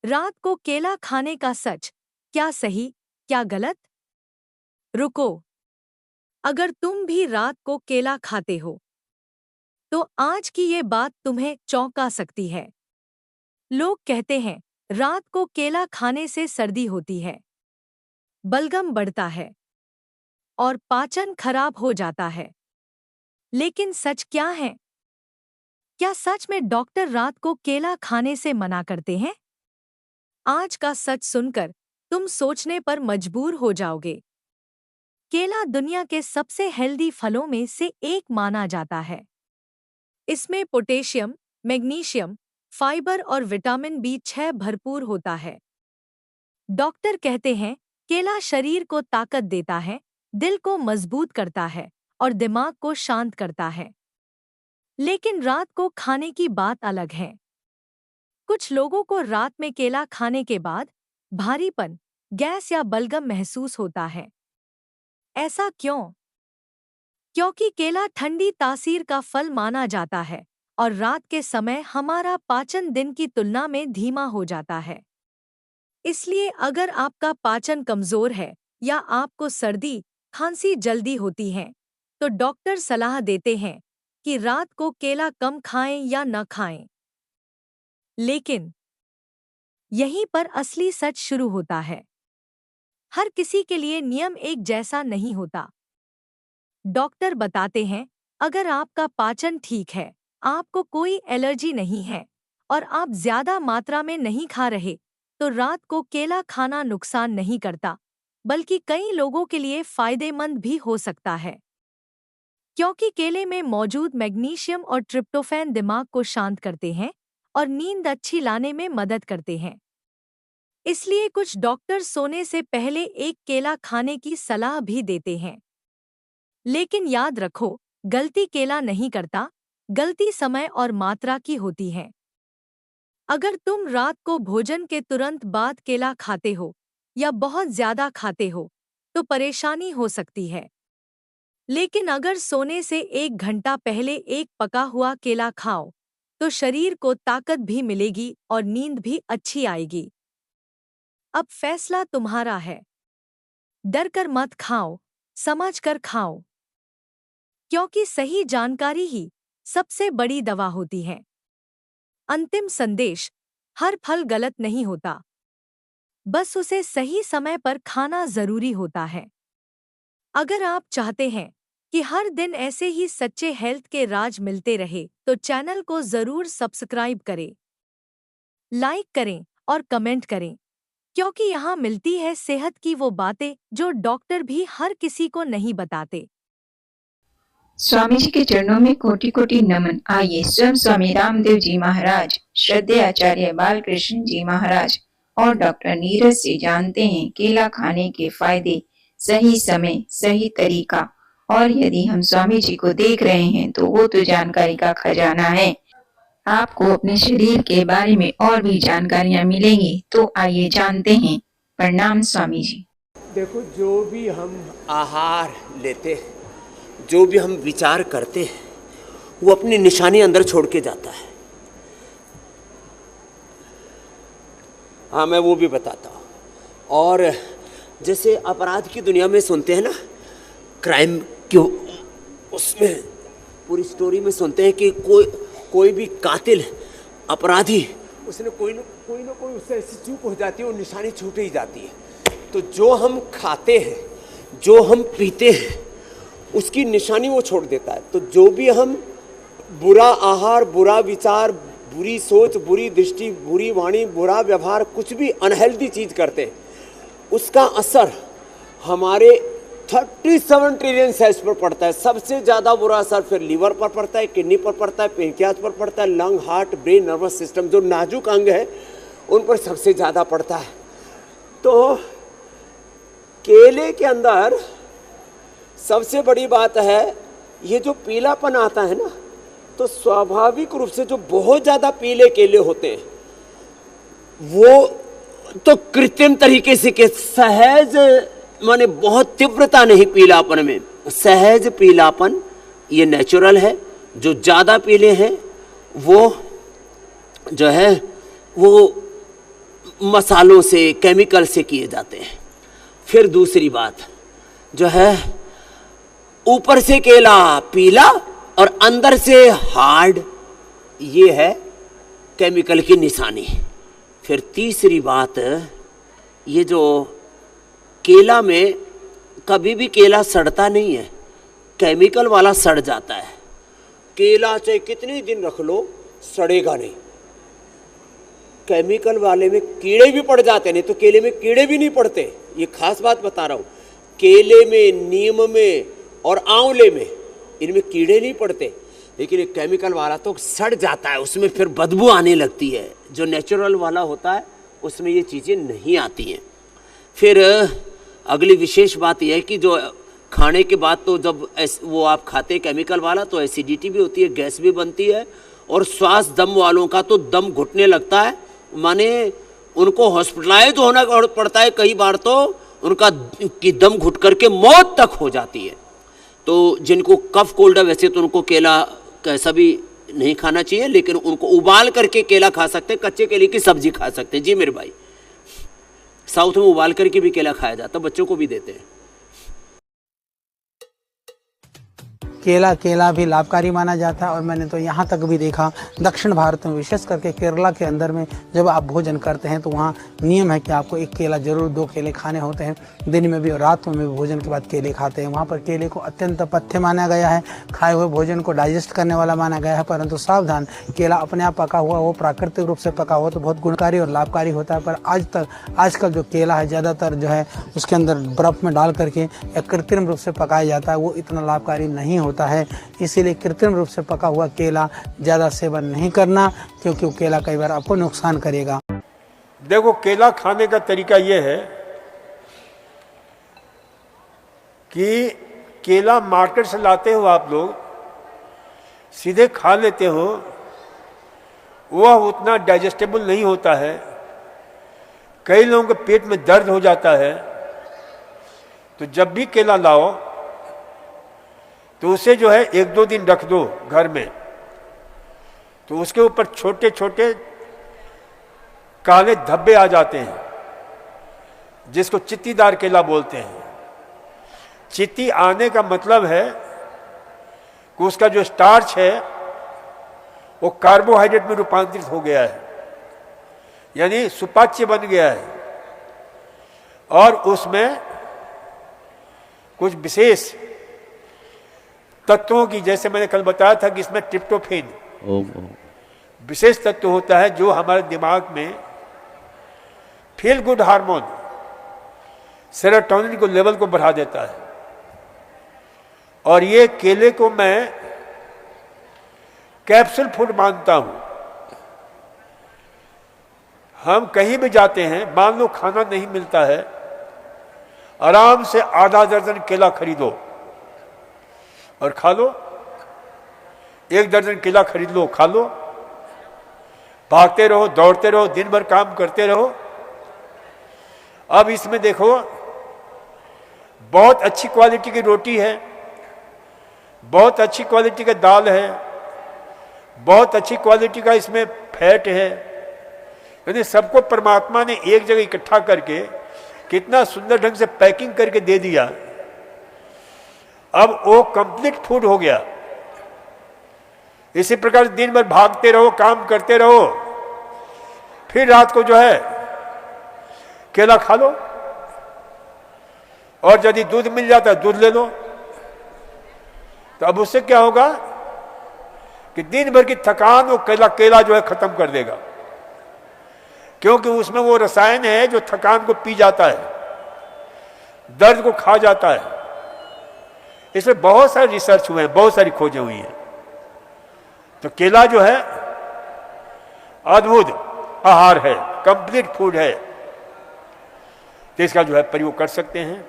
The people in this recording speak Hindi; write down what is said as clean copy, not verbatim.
रात को केला खाने का सच, क्या सही, क्या गलत? रुको, अगर तुम भी रात को केला खाते हो, तो आज की ये बात तुम्हें चौंका सकती है। लोग कहते हैं, रात को केला खाने से सर्दी होती है, बलगम बढ़ता है और पाचन खराब हो जाता है। लेकिन सच क्या है? क्या सच में डॉक्टर रात को केला खाने से मना करते हैं? आज का सच सुनकर तुम सोचने पर मजबूर हो जाओगे। केला दुनिया के सबसे हेल्दी फलों में से एक माना जाता है। इसमें पोटेशियम, मैग्नीशियम, फाइबर और विटामिन B6 भरपूर होता है। डॉक्टर कहते हैं, केला शरीर को ताकत देता है, दिल को मजबूत करता है और दिमाग को शांत करता है। लेकिन रात को खाने की बात अलग है। कुछ लोगों को रात में केला खाने के बाद भारीपन, गैस या बलगम महसूस होता है। ऐसा क्यों? क्योंकि केला ठंडी तासीर का फल माना जाता है और रात के समय हमारा पाचन दिन की तुलना में धीमा हो जाता है। इसलिए अगर आपका पाचन कमजोर है या आपको सर्दी, खांसी जल्दी होती है, तो डॉक्टर सलाह देते हैं कि रात को केला कम खाएं या न खाएं। लेकिन यहीं पर असली सच शुरू होता है। हर किसी के लिए नियम एक जैसा नहीं होता। डॉक्टर बताते हैं, अगर आपका पाचन ठीक है, आपको कोई एलर्जी नहीं है और आप ज्यादा मात्रा में नहीं खा रहे, तो रात को केला खाना नुकसान नहीं करता, बल्कि कई लोगों के लिए फायदेमंद भी हो सकता है। क्योंकि केले में मौजूद मैग्नीशियम और ट्रिप्टोफैन दिमाग को शांत करते हैं और नींद अच्छी लाने में मदद करते हैं। इसलिए कुछ डॉक्टर सोने से पहले एक केला खाने की सलाह भी देते हैं। लेकिन याद रखो, गलती केला नहीं करता, गलती समय और मात्रा की होती है। अगर तुम रात को भोजन के तुरंत बाद केला खाते हो या बहुत ज्यादा खाते हो, तो परेशानी हो सकती है। लेकिन अगर सोने से 1 घंटा पहले एक पका हुआ केला खाओ, तो शरीर को ताकत भी मिलेगी और नींद भी अच्छी आएगी। अब फैसला तुम्हारा है। डर कर मत खाओ, समझ कर खाओ। क्योंकि सही जानकारी ही सबसे बड़ी दवा होती है। अंतिम संदेश, हर फल गलत नहीं होता, बस उसे सही समय पर खाना जरूरी होता है। अगर आप चाहते हैं कि हर दिन ऐसे ही सच्चे हेल्थ के राज मिलते रहे, तो चैनल को जरूर सब्सक्राइब करें, लाइक करें और कमेंट करें, क्योंकि यहाँ मिलती है सेहत की वो बातें जो डॉक्टर भी हर किसी को नहीं बताते। स्वामी जी के चरणों में कोटि कोटि नमन। आइए स्वयं स्वामी रामदेव जी महाराज, श्रद्धेय आचार्य बालकृष्ण जी महाराज और डॉक्टर नीरज से जानते हैं केला खाने के फायदे, सही समय, सही तरीका। और यदि हम स्वामी जी को देख रहे हैं तो वो तो जानकारी का खजाना है। आपको अपने शरीर के बारे में और भी जानकारियाँ मिलेंगी, तो आइए जानते हैं। प्रणाम स्वामी जी। देखो, जो भी हम आहार लेते हैं, जो भी हम विचार करते हैं, वो अपनी निशानी अंदर छोड़ के जाता है। हाँ, मैं वो भी बताता हूँ। और जैसे अपराध की दुनिया में सुनते हैं ना, क्राइम क्यों, उसमें पूरी स्टोरी में सुनते हैं कि कोई भी कातिल, अपराधी, उसने कोई ना कोई उससे ऐसी चूक हो जाती है, वो निशानी छूट ही जाती है। तो जो हम खाते हैं, जो हम पीते हैं, उसकी निशानी वो छोड़ देता है। तो जो भी हम बुरा आहार, बुरा विचार, बुरी सोच, बुरी दृष्टि, बुरी वाणी, बुरा व्यवहार, कुछ भी अनहेल्दी चीज करते हैं, उसका असर हमारे 37 ट्रिलियन सेल्स पर पड़ता है। सबसे ज़्यादा बुरा असर फिर लीवर पर पड़ता है, किडनी पर पड़ता है, पेनक्रियाज पर पड़ता है, lung, heart, brain, nervous system, जो नाजुक अंग है उन पर सबसे ज़्यादा पड़ता है। तो केले के अंदर सबसे बड़ी बात है, ये जो पीलापन आता है ना, तो स्वाभाविक रूप से जो बहुत ज़्यादा पीले केले होते हैं, वो तो कृत्रिम तरीके से के सहज, माने बहुत तीव्रता नहीं पीलापन में, सहज पीलापन ये नेचुरल है। जो ज़्यादा पीले हैं वो जो है वो मसालों से, केमिकल से किए जाते हैं। फिर दूसरी बात जो है, ऊपर से केला पीला और अंदर से हार्ड, ये है केमिकल की निशानी। फिर तीसरी बात, ये जो केला में कभी भी केला सड़ता नहीं है, केमिकल वाला सड़ जाता है। केला चाहे कितने दिन रख लो सड़ेगा नहीं। केमिकल वाले में कीड़े भी पड़ जाते, नहीं तो केले में कीड़े भी नहीं पड़ते। ये खास बात बता रहा हूँ। केले में, नीम में और आंवले में, इनमें कीड़े नहीं पड़ते, लेकिन एक केमिकल वाला तो सड़ जाता है, उसमें फिर बदबू आने लगती है। जो नेचुरल वाला होता है उसमें ये चीज़ें नहीं आती हैं। फिर अगली विशेष बात यह है कि जो खाने के बाद तो जब वो आप खाते केमिकल वाला तो एसिडिटी भी होती है, गैस भी बनती है, और श्वास दम वालों का तो दम घुटने लगता है, माने उनको हॉस्पिटलाइज होना पड़ता है कई बार, तो उनका की दम घुट करके मौत तक हो जाती है। तो जिनको कफ कोल्ड है वैसे तो उनको केला कैसा भी नहीं खाना चाहिए, लेकिन उनको उबाल करके केला खा सकते हैं, कच्चे केले की सब्जी खा सकते हैं। जी मेरे भाई, साउथ में उबाल करके भी केला खाया जाता है, बच्चों को भी देते हैं। केला भी लाभकारी माना जाता है। और मैंने तो यहाँ तक भी देखा दक्षिण भारत में, विशेष करके केरला के अंदर में जब आप भोजन करते हैं तो वहाँ नियम है कि आपको एक केला जरूर, 2 केले खाने होते हैं, दिन में भी और रात में भी भोजन के बाद केले खाते हैं। वहाँ पर केले को अत्यंत पथ्य माना गया है, खाए हुए भोजन को डाइजेस्ट करने वाला माना गया है। परंतु सावधान, केला अपने आप पका हुआ, वो प्राकृतिक रूप से पका हुआ तो बहुत गुणकारी और लाभकारी होता है। पर आजकल जो केला है ज़्यादातर जो है उसके अंदर बर्फ़ में डाल करके या कृत्रिम रूप से पकाया जाता है, वो इतना लाभकारी नहीं होता है। इसीलिए कृत्रिम रूप से पका हुआ केला ज़्यादा सेवन नहीं करना, क्योंकि वो केला कई बार आपको नुकसान करेगा। देखो, केला खाने का तरीका ये है कि केला मार्केट से लाते हो आप लोग, सीधे खा लेते हो, वह उतना डाइजेस्टेबल नहीं होता है। कई लोगों के पेट में दर्द हो जाता है। तो जब भी केला लाओ तो उसे जो है 1-2 दिन रख दो घर में, तो उसके ऊपर छोटे छोटे काले धब्बे आ जाते हैं, जिसको चित्तीदार केला बोलते हैं। चित्ती आने का मतलब है कि उसका जो स्टार्च है वो कार्बोहाइड्रेट में रूपांतरित हो गया है, यानी सुपाच्य बन गया है, और उसमें कुछ विशेष तत्वों की, जैसे मैंने कल बताया था कि इसमें ट्रिप्टोफैन विशेष तत्व होता है जो हमारे दिमाग में फील गुड हार्मोन सेरोटोनिन को लेवल को बढ़ा देता है। और ये केले को मैं कैप्सूल फूड मानता हूं। हम कहीं भी जाते हैं, मान लो खाना नहीं मिलता है, आराम से आधा दर्जन केला खरीदो और खा लो। 1 दर्जन केला खरीद लो, खा लो, भागते रहो, दौड़ते रहो, दिन भर काम करते रहो। अब इसमें देखो, बहुत अच्छी क्वालिटी की रोटी है, बहुत अच्छी क्वालिटी का दाल है, बहुत अच्छी क्वालिटी का इसमें फैट है, यानी सबको परमात्मा ने एक जगह इकट्ठा करके कितना सुंदर ढंग से पैकिंग करके दे दिया। अब वो कंप्लीट फूड हो गया। इसी प्रकार दिन भर भागते रहो, काम करते रहो, फिर रात को जो है केला खा लो, और यदि दूध मिल जाता है दूध ले लो। तो अब उससे क्या होगा कि दिन भर की थकान वो केला जो है खत्म कर देगा, क्योंकि उसमें वो रसायन है जो थकान को पी जाता है, दर्द को खा जाता है। इसमें बहुत सारे रिसर्च हुए हैं, बहुत सारी खोजें हुई हैं। तो केला जो है अद्भुत आहार है, कंप्लीट फूड है, तो इसका जो है प्रयोग कर सकते हैं।